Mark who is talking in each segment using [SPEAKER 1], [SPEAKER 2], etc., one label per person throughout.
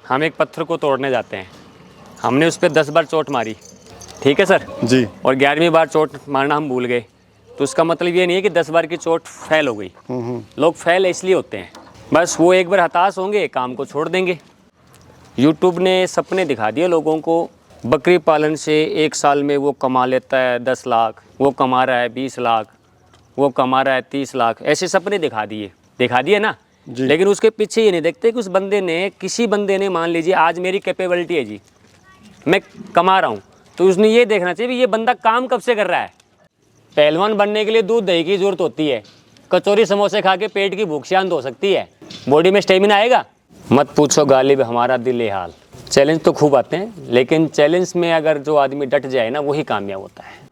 [SPEAKER 1] हम एक पत्थर को तोड़ने जाते हैं, हमने उस पर 10 बार चोट मारी, ठीक है सर
[SPEAKER 2] जी,
[SPEAKER 1] और 11वीं बार चोट मारना हम भूल गए, तो उसका मतलब ये नहीं है कि 10 बार की चोट फेल हो गई। लोग फेल इसलिए होते हैं, बस वो एक बार हताश होंगे, काम को छोड़ देंगे। यूट्यूब ने सपने दिखा दिए लोगों को, बकरी पालन से एक साल में वो कमा लेता है 10 लाख, वो कमा रहा है 20 लाख, वो कमा रहा है 30 लाख, ऐसे सपने दिखा दिए ना। लेकिन उसके पीछे ये नहीं देखते कि उस बंदे ने, किसी बंदे ने, मान लीजिए आज मेरी कैपेबिलिटी है जी, मैं कमा रहा हूँ, तो उसने ये देखना चाहिए भी ये बंदा काम कब से कर रहा है। पहलवान बनने के लिए दूध दही की जरूरत होती है, कचौरी समोसे खा के पेट की भूख शांत हो सकती है, बॉडी में स्टेमिना आएगा। मत पूछो गालिब हमारा दिल ये हाल। चैलेंज तो खूब आते हैं, लेकिन चैलेंज में अगर जो आदमी डट जाए ना, वही कामयाब होता है।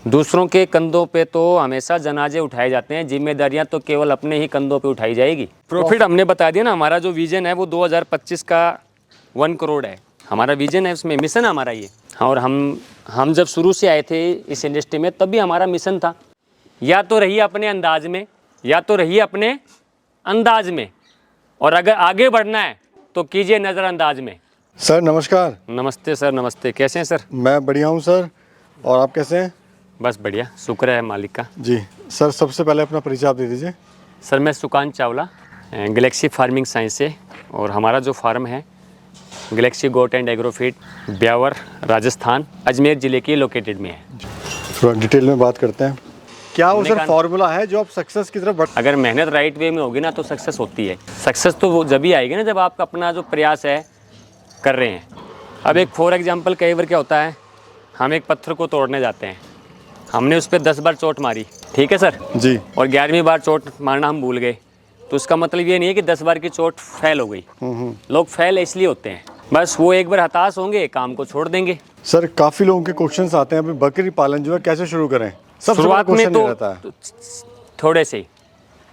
[SPEAKER 1] दूसरों के कंधों पे तो हमेशा जनाजे उठाए जाते हैं, जिम्मेदारियां तो केवल अपने ही कंधों पे उठाई जाएगी। प्रॉफिट हमने बता दिया ना, हमारा जो विजन है वो 2025 का 1 करोड़ है, हमारा विजन है, उसमें मिशन है हमारा ये। और हम जब शुरू से आए थे इस इंडस्ट्री में, तब भी हमारा मिशन था, या तो रहिए अपने अंदाज में, या तो रहिए अपने अंदाज में, और अगर आगे बढ़ना है तो कीजिए नज़रअंदाज में।
[SPEAKER 2] सर नमस्कार।
[SPEAKER 1] नमस्ते सर, नमस्ते। कैसे हैं सर?
[SPEAKER 2] मैं बढ़िया हूँ सर, और आप कैसे हैं?
[SPEAKER 1] बस बढ़िया, शुक्र है मालिक का।
[SPEAKER 2] जी सर, सबसे पहले अपना परिचय आप दे दीजिए।
[SPEAKER 1] सर मैं Sukant Chawla, galaxy farming science से, और हमारा जो फार्म है galaxy goat and agrofeed, Beawar, Rajasthan, Ajmer ज़िले की लोकेटेड में है।
[SPEAKER 2] थोड़ा डिटेल में बात करते हैं। क्या वो सर फॉर्मूला है जो आप सक्सेस की तरफ बढ़?
[SPEAKER 1] अगर मेहनत राइट वे में होगी ना तो सक्सेस होती है। सक्सेस तो वो जब ही आएगी ना जब आप अपना जो प्रयास है कर रहे हैं। अब एक फॉर एग्जांपल कई बार क्या होता है, हम एक पत्थर को तोड़ने जाते हैं, हमने उस पर 10 बार चोट मारी, ठीक है सर
[SPEAKER 2] जी,
[SPEAKER 1] और 11वीं बार चोट मारना हम भूल गए, तो उसका मतलब ये नहीं है कि 10 बार की चोट फेल हो गई। लोग फेल इसलिए होते हैं, बस वो एक बार हताश होंगे, काम को छोड़ देंगे।
[SPEAKER 2] सर काफ़ी लोगों के क्वेश्चंस आते हैं, अभी बकरी पालन जो है कैसे शुरू करें?
[SPEAKER 1] शुरुआत में
[SPEAKER 2] रहता है
[SPEAKER 1] तो थोड़े से,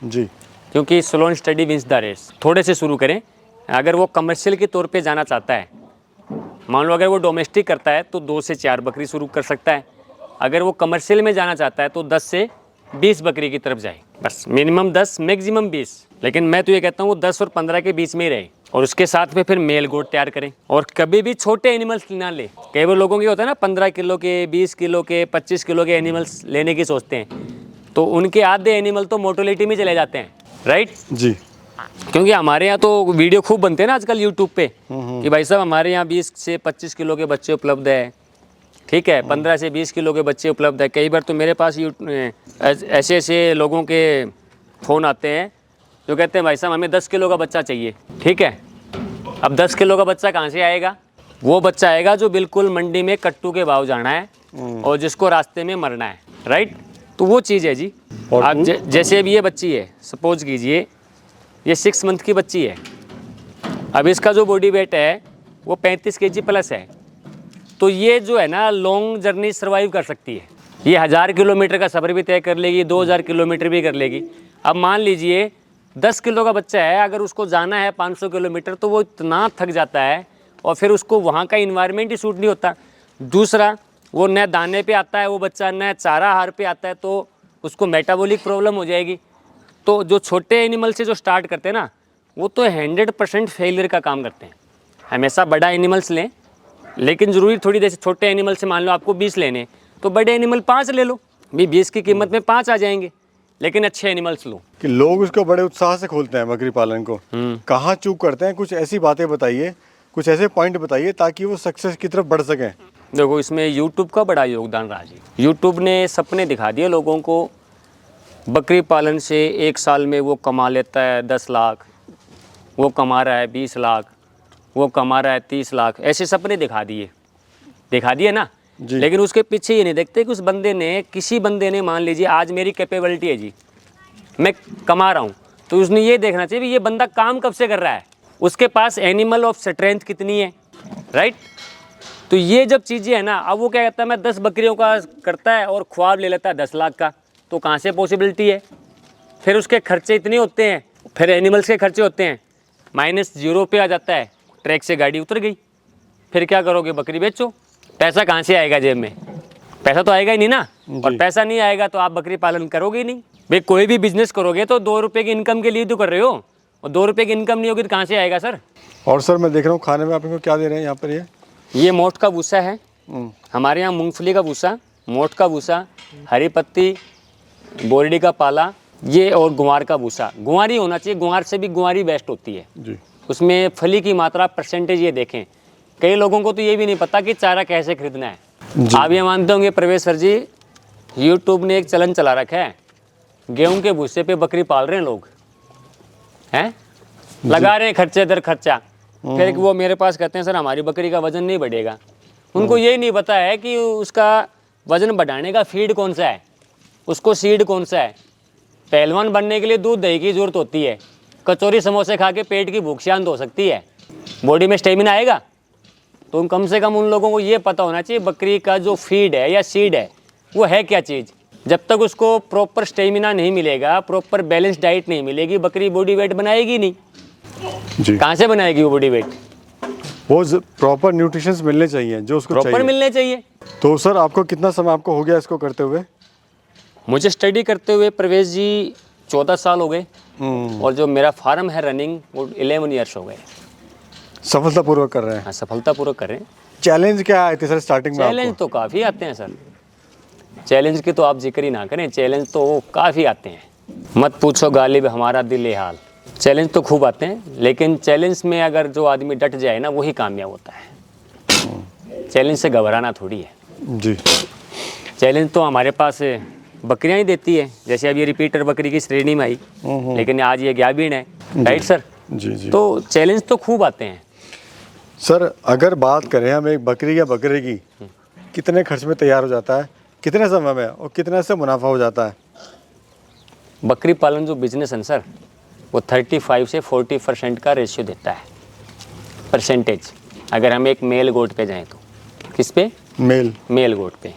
[SPEAKER 2] जी,
[SPEAKER 1] क्योंकि slow and study wins the race, थोड़े से शुरू करें। अगर वो कमर्शियल के तौर पे जाना चाहता है, मान लो अगर वो डोमेस्टिक करता है तो 2 से 4 बकरी शुरू कर सकता है। अगर वो कमर्शियल में जाना चाहता है तो 10 से 20 बकरी की तरफ जाए, बस मिनिमम 10 मैक्सिमम 20। लेकिन मैं तो ये कहता हूँ वो 10 और 15 के बीच में ही रहे, और उसके साथ में फिर मेल गोट तैयार करें। और कभी भी छोटे एनिमल्स ना ले। कई बार लोगों की होता है ना 15 किलो के, 20 किलो के, 25 किलो के एनिमल्स लेने की सोचते हैं, तो उनके आधे एनिमल तो मोर्टेलिटी में चले जाते हैं, राइट
[SPEAKER 2] जी।
[SPEAKER 1] क्योंकि हमारे यहाँ तो वीडियो खूब बनते हैं ना आजकल यूट्यूब पे कि भाई साहब हमारे यहाँ 20 से 25 किलो के बच्चे उपलब्ध है, ठीक है, 15 से 20 किलो के बच्चे उपलब्ध है। कई बार तो मेरे पास ऐसे ऐसे लोगों के फ़ोन आते हैं जो कहते हैं भाई साहब हमें 10 किलो का बच्चा चाहिए, ठीक है। अब 10 किलो का बच्चा कहाँ से आएगा? वो बच्चा आएगा जो बिल्कुल मंडी में कट्टू के भाव जाना है और जिसको रास्ते में मरना है, राइट। तो वो चीज़ है जी। आप जैसे अभी ये बच्ची है, सपोज कीजिए ये 6 मंथ की बच्ची है, अब इसका जो बॉडी वेट है वो 35 kg प्लस है, तो ये जो है ना लॉन्ग जर्नी सर्वाइव कर सकती है। ये 1000 किलोमीटर का सफ़र भी तय कर लेगी, 2000 किलोमीटर भी कर लेगी। अब मान लीजिए 10 किलो का बच्चा है, अगर उसको जाना है 500 किलोमीटर तो वो इतना थक जाता है और फिर उसको वहाँ का इन्वायरमेंट ही सूट नहीं होता। दूसरा, वो न दाने पे आता है वो बच्चा, न चारा आहार पे आता है, तो उसको मेटाबॉलिक प्रॉब्लम हो जाएगी। तो जो छोटे एनिमल से जो स्टार्ट करते हैं ना, वो तो 100% फेलियर का काम करते हैं। हमेशा बड़ा एनिमल्स लें, लेकिन ज़रूरी थोड़ी, जैसे छोटे एनिमल से मान लो आपको 20 लेने, तो बड़े एनिमल 5 ले लो, भी 20 की कीमत में 5 आ जाएंगे, लेकिन अच्छे एनिमल्स लो।
[SPEAKER 2] कि लोग उसको बड़े उत्साह से खोलते हैं बकरी पालन को, कहाँ चूक करते हैं? कुछ ऐसी बातें बताइए, कुछ ऐसे पॉइंट बताइए ताकि वो सक्सेस की तरफ बढ़ सकें।
[SPEAKER 1] देखो इसमें यूट्यूब का बड़ा योगदान रहा जी। यूट्यूब ने सपने दिखा दिए लोगों को, बकरी पालन से एक साल में वो कमा लेता है 10 लाख, वो कमा रहा है 20 लाख, वो कमा रहा है 30 लाख, ऐसे सपने दिखा दिए ना। लेकिन उसके पीछे ये नहीं देखते कि उस बंदे ने, किसी बंदे ने, मान लीजिए आज मेरी कैपेबिलिटी है जी, मैं कमा रहा हूँ, तो उसने ये देखना चाहिए भी ये बंदा काम कब से कर रहा है, उसके पास एनिमल ऑफ स्ट्रेंथ कितनी है, राइट। तो ये जब चीज़ें है ना, अब वो क्या कहता है मैं 10 बकरियों का करता है और ख्वाब ले लेता है 10 लाख का, तो कहाँ से पॉसिबिलिटी है? फिर उसके खर्चे इतने होते हैं, फिर एनिमल्स के खर्चे होते हैं, -0 पे आ जाता है, ट्रैक से गाड़ी उतर गई, फिर क्या करोगे? बकरी बेचो। पैसा कहाँ से आएगा जेब में? पैसा तो आएगा ही नहीं ना, और पैसा नहीं आएगा तो आप बकरी पालन करोगे ही नहीं। भाई कोई भी बिजनेस करोगे तो 2 रुपये की इनकम के लिए तो कर रहे हो, और 2 रुपये की इनकम नहीं होगी तो कहाँ से आएगा सर?
[SPEAKER 2] और सर मैं देख रहा हूँ खाने में आप इनको क्या दे रहे हैं यहाँ पर
[SPEAKER 1] ये मोठ का भूसा है, हमारे यहाँ मूंगफली का भूसा, मोठ का भूसा, हरी पत्ती, बोरडी का पाला, ये और गुआर का भूसा। गुआर ही होना चाहिए, गुआर से भी गुआरी बेस्ट होती है
[SPEAKER 2] जी।
[SPEAKER 1] उसमें फली की मात्रा परसेंटेज ये देखें। कई लोगों को तो ये भी नहीं पता कि चारा कैसे खरीदना है। आप ये मानते होंगे प्रवेश सर जी, यूट्यूब ने एक चलन चला रखा है, गेहूं के भूसे पे बकरी पाल रहे हैं लोग, हैं लगा रहे हैं खर्चे दर खर्चा। फिर वो मेरे पास कहते हैं सर हमारी बकरी का वजन नहीं बढ़ेगा। उनको ये नहीं पता है कि उसका वजन बढ़ाने का फीड कौन सा है, उसको सीड कौन सा है। पहलवान बनने के लिए दूध दही की जरूरत होती है, कचौरी समोसे खा के पेट की भूख शांत हो सकती है, बॉडी में स्टेमिना आएगा। तो कम से कम उन लोगों को ये पता होना चाहिए बकरी का जो फीड है या सीड है वो है क्या चीज़। जब तक उसको प्रॉपर स्टेमिना नहीं मिलेगा, प्रॉपर बैलेंस डाइट नहीं मिलेगी, बकरी बॉडी वेट बनाएगी नहीं
[SPEAKER 2] जी।
[SPEAKER 1] कहाँ से बनाएगी वो बॉडी वेट।
[SPEAKER 2] वो प्रॉपर न्यूट्रिशंस मिलने चाहिए जो उसको
[SPEAKER 1] प्रॉपर
[SPEAKER 2] चाहिए।
[SPEAKER 1] मिलने चाहिए।
[SPEAKER 2] तो सर आपको कितना समय आपको हो गया इसको करते हुए?
[SPEAKER 1] मुझे स्टडी करते हुए प्रवेश जी 14 साल हो गए और जो मेरा फार्म है रनिंग वो 11 ईयर्स हो गए।
[SPEAKER 2] सफलतापूर्वक कर रहे हैं?
[SPEAKER 1] हाँ सफलतापूर्वक करें।
[SPEAKER 2] चैलेंज क्या आए थे सर स्टार्टिंग में?
[SPEAKER 1] चैलेंज तो काफ़ी आते हैं सर, चैलेंज की तो आप जिक्र ही ना करें, चैलेंज तो काफ़ी आते हैं। मत पूछो गालिब हमारा दिल ये हाल। चैलेंज तो खूब आते हैं, लेकिन चैलेंज में अगर जो आदमी डट जाए ना वही कामयाब होता है। चैलेंज से घबराना थोड़ी है
[SPEAKER 2] जी।
[SPEAKER 1] चैलेंज तो हमारे पास बकरियां ही देती है, जैसे अब ये रिपीटर बकरी की श्रेणी में आई, लेकिन आज ये गाभिन है, राइट सर?
[SPEAKER 2] जी जी।
[SPEAKER 1] तो चैलेंज तो खूब आते हैं
[SPEAKER 2] सर अगर बात करें हम एक बकरी या बकरे की, कितने खर्च में तैयार हो जाता है, कितने समय में और कितने से मुनाफा हो जाता है?
[SPEAKER 1] बकरी पालन जो बिजनेस है सर वो 35 से 40% का रेशियो देता है, परसेंटेज। अगर हम एक मेल गोट पे जाएं तो किस पे? मेल गोट पे।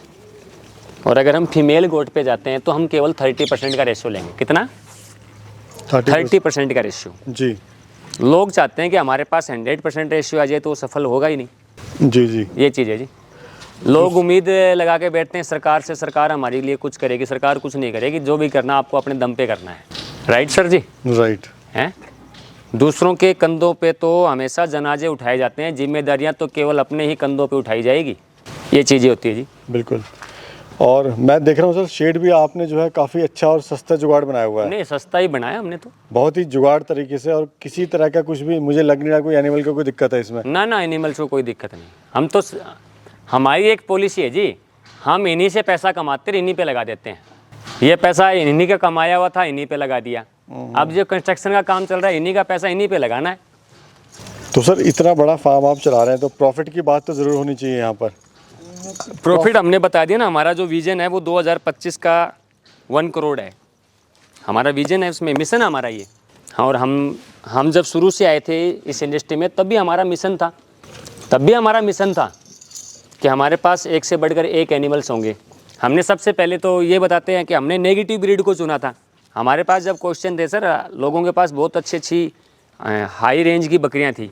[SPEAKER 1] और अगर हम फीमेल गोट पे जाते हैं तो हम केवल 30% का रेशियो लेंगे। कितना? 30% का रेशियो
[SPEAKER 2] जी।
[SPEAKER 1] लोग चाहते हैं कि हमारे पास 100% रेशियो आ जाए, तो सफल होगा ही नहीं।
[SPEAKER 2] जी जी।
[SPEAKER 1] ये चीज़ है जी। लोग उम्मीद लगा के बैठते हैं सरकार से, सरकार हमारे लिए कुछ करेगी। सरकार कुछ नहीं करेगी, जो भी करना आपको अपने दम पे करना है, राइट सर जी?
[SPEAKER 2] राइट।
[SPEAKER 1] हैं दूसरों के कंधों पे तो हमेशा जनाजे उठाए जाते हैं, जिम्मेदारियां तो केवल अपने ही कंधों पे उठाई जाएगी। ये चीज़ें होती है जी।
[SPEAKER 2] बिल्कुल। और मैं देख रहा हूँ सर शेड भी आपने जो है काफ़ी अच्छा और सस्ता जुगाड़ बनाया हुआ है।
[SPEAKER 1] नहीं, सस्ता ही बनाया हमने तो,
[SPEAKER 2] बहुत ही जुगाड़ तरीके से, और किसी तरह का कुछ भी मुझे लग नहीं रहा कोई एनिमल को कोई दिक्कत है इसमें।
[SPEAKER 1] ना ना, एनिमल्स को कोई दिक्कत नहीं। हम तो हमारी एक पॉलिसी है जी, हम इन्हीं से पैसा कमाते इन्हीं पे लगा देते हैं। ये पैसा इन्हीं का कमाया हुआ था, इन्हीं पे लगा दिया। अब जो कंस्ट्रक्शन का काम चल रहा है, इन्हीं का पैसा इन्हीं पे लगाना है।
[SPEAKER 2] तो सर इतना बड़ा फार्म आप चला रहे हैं तो प्रॉफिट की बात तो ज़रूर होनी चाहिए यहाँ पर।
[SPEAKER 1] प्रॉफिट हमने बता दिया ना, हमारा जो विजन है वो 2025 का 1 करोड़ है। हमारा विजन है, उसमें मिशन है हमारा ये। हाँ, और हम जब शुरू से आए थे इस इंडस्ट्री में तब भी हमारा मिशन था कि हमारे पास एक से बढ़कर एक एनिमल्स होंगे। हमने सबसे पहले तो ये बताते हैं कि हमने नेगेटिव ब्रीड को चुना था। हमारे पास जब क्वेश्चन थे सर, लोगों के पास बहुत अच्छी हाई रेंज की बकरियां थी,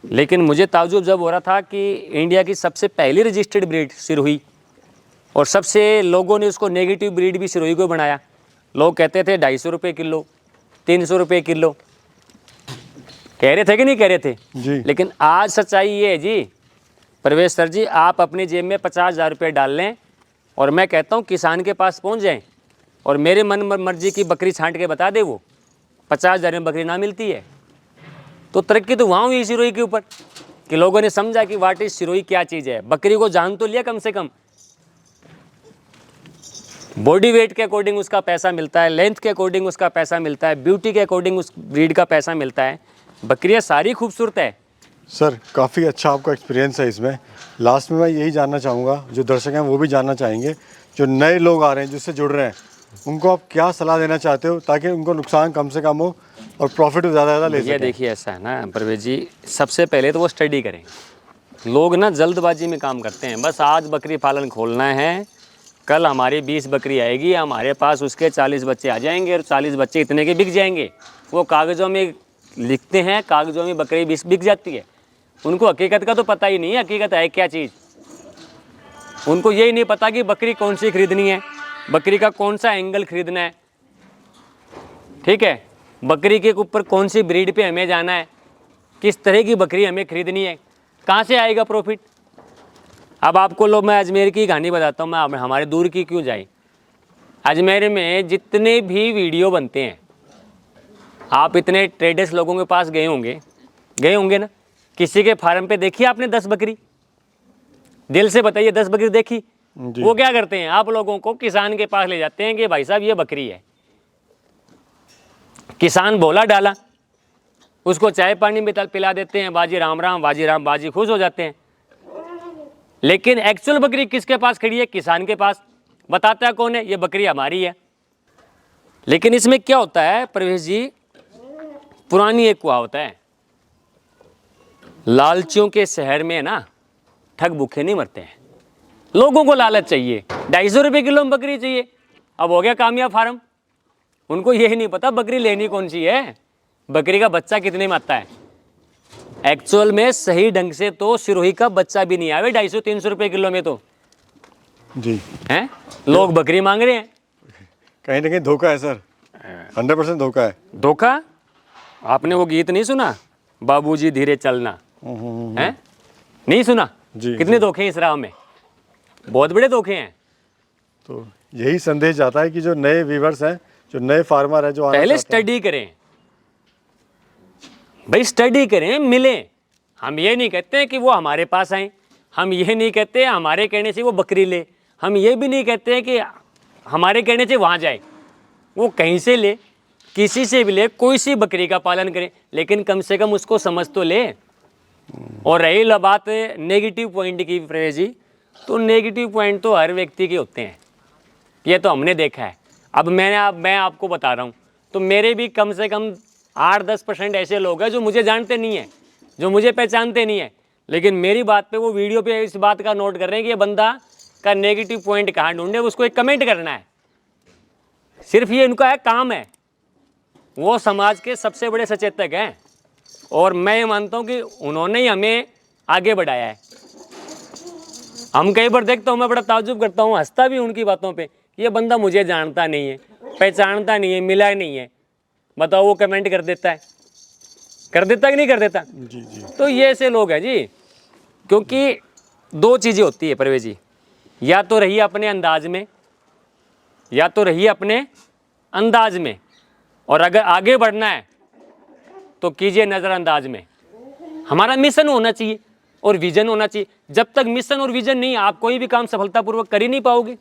[SPEAKER 1] लेकिन मुझे ताज्जुब जब हो रहा था कि इंडिया की सबसे पहली रजिस्टर्ड ब्रीड सिरोही, और सबसे लोगों ने उसको नेगेटिव ब्रीड भी सिरोही को बनाया। लोग कहते थे 250 रुपये किलो, 300 रुपये किलो, कह रहे थे कि नहीं कह रहे थे
[SPEAKER 2] जी।
[SPEAKER 1] लेकिन आज सच्चाई ये है जी प्रवेश सर जी, आप अपनी जेब में 50,000 रुपये डाल लें और मैं कहता हूँ किसान के पास पहुँच जाएं और मेरे मन मर्जी की बकरी छांट के बता दे, वो 50,000 में बकरी ना मिलती है। तो तरक्की तो वहाँ हुई सिरोही के ऊपर कि लोगों ने समझा कि वाट इज सिरोही क्या चीज़ है। बकरी को जान तो लिया कम से कम, बॉडी वेट के अकॉर्डिंग उसका पैसा मिलता है, लेंथ के अकॉर्डिंग उसका पैसा मिलता है, ब्यूटी के अकॉर्डिंग उस ब्रीड का पैसा मिलता है। बकरियाँ सारी खूबसूरत है
[SPEAKER 2] सर। काफ़ी अच्छा आपका एक्सपीरियंस है इसमें। लास्ट में मैं यही जानना चाहूँगा, जो दर्शक हैं वो भी जानना चाहेंगे, जो नए लोग आ रहे हैं जिससे जुड़ रहे हैं, उनको आप क्या सलाह देना चाहते हो ताकि उनको नुकसान कम से कम हो और प्रॉफिट ज़्यादा ले सकें?
[SPEAKER 1] देखिए ऐसा है ना प्रवेश जी, सबसे पहले तो वो स्टडी करें। लोग ना जल्दबाजी में काम करते हैं, बस आज बकरी पालन खोलना है, कल हमारी 20 बकरी आएगी, हमारे पास उसके 40 बच्चे आ जाएंगे और 40 बच्चे इतने के बिक जाएंगे। वो कागज़ों में लिखते हैं, कागज़ों में बकरी 20 बिक जाती है। उनको हकीकत का तो पता ही नहीं है, हकीकत है क्या चीज़। उनको यही नहीं पता कि बकरी कौन सी खरीदनी है, बकरी का कौन सा एंगल खरीदना है, ठीक है, बकरी के ऊपर कौन सी ब्रीड पे हमें जाना है, किस तरह की बकरी हमें खरीदनी है, कहाँ से आएगा प्रॉफिट। अब आपको लोग मैं अजमेर की कहानी बताता हूँ, मैं हमारे दूर की क्यों जाए। अजमेर में जितने भी वीडियो बनते हैं, आप इतने ट्रेडर्स लोगों के पास गए होंगे ना, किसी के फार्म पे देखिए आपने 10 बकरी, दिल से बताइए 10 बकरी देखी। वो क्या करते हैं, आप लोगों को किसान के पास ले जाते हैं कि भाई साहब ये बकरी है, किसान बोला डाला, उसको चाय पानी में पिला देते हैं, बाजी राम राम, बाजी राम, बाजी खुश हो जाते हैं। लेकिन एक्चुअल बकरी किसके पास खड़ी है, किसान के पास। बताता है कौन है, ये बकरी हमारी है। लेकिन इसमें क्या होता है प्रवेश जी, पुरानी एक कहावत है, लालचियों के शहर में ना ठग भूखे नहीं मरते हैं। लोगों को लालच चाहिए, 250 रुपये किलो में बकरी चाहिए। अब हो गया कामयाब फार्म, उनको यही नहीं पता बकरी लेनी कौन सी है, बकरी का बच्चा कितने में आता है। एक्चुअल में सही ढंग से तो सिरोही का बच्चा भी नहीं आवे 250-300 रुपये किलो में तो
[SPEAKER 2] जी
[SPEAKER 1] हैं, लोग बकरी मांग रहे हैं।
[SPEAKER 2] कहीं ना कहीं धोखा है सर, 100% धोखा है।
[SPEAKER 1] धोखा, आपने वो गीत नहीं सुना, बाबूजी धीरे चलना, हैं, नहीं सुना
[SPEAKER 2] जी,
[SPEAKER 1] कितने धोखे हैं इस राह में, बहुत बड़े धोखे हैं।
[SPEAKER 2] तो यही संदेश जाता है कि जो नए व्यूवर्स हैं, जो नए फार्मर हैं, जो आना
[SPEAKER 1] पहले
[SPEAKER 2] चाहते हैं,
[SPEAKER 1] स्टडी करें भाई, स्टडी करें, मिलें। हम ये नहीं कहते हैं कि वो हमारे पास आए, हम ये नहीं कहते हमारे कहने से वो बकरी ले, हम ये भी नहीं कहते हैं कि हमारे कहने से वहाँ जाए, वो कहीं से ले, किसी से भी ले, कोई सी बकरी का पालन करे, लेकिन कम से कम उसको समझ तो ले। और रही बात नेगेटिव पॉइंट की प्रवेश जी, तो नेगेटिव पॉइंट तो हर व्यक्ति के होते हैं, ये तो हमने देखा है। अब मैं आपको बता रहा हूँ, तो मेरे भी कम से कम 8-10% ऐसे लोग हैं जो मुझे जानते नहीं हैं, जो मुझे पहचानते नहीं हैं, लेकिन मेरी बात पे वो वीडियो पे इस बात का नोट कर रहे हैं कि ये बंदा का नेगेटिव पॉइंट कहाँ ढूंढे, उसको एक कमेंट करना है, सिर्फ ये इनका है काम है। वो समाज के सबसे बड़े सचेतक हैं, और मैं ये मानता हूँ कि उन्होंने ही हमें आगे बढ़ाया है। हम कई बार देखता हूँ, मैं बड़ा ताज्जुब करता हूँ, हंसता भी उनकी बातों पे, ये बंदा मुझे जानता नहीं है, पहचानता नहीं है, मिला नहीं है, बताओ वो कमेंट कर देता है, कर देता कि नहीं कर देता।
[SPEAKER 2] जी जी,
[SPEAKER 1] तो ये ऐसे लोग हैं जी, क्योंकि 2 चीज़ें होती है प्रवेश जी, या तो रहिए अपने अंदाज में, या तो रहिए अपने अंदाज में, और अगर आगे बढ़ना है तो कीजिए नज़रअंदाज में। हमारा मिशन होना चाहिए और विजन होना चाहिए। जब तक मिशन और विजन नहीं, आप कोई भी काम सफलतापूर्वक कर ही नहीं पाओगे।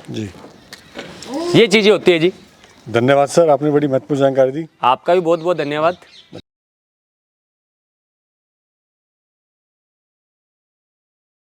[SPEAKER 2] जी,
[SPEAKER 1] ये चीज़ें होती है जी।
[SPEAKER 2] धन्यवाद सर, आपने बड़ी महत्वपूर्ण जानकारी दी।
[SPEAKER 1] आपका भी बहुत बहुत धन्यवाद।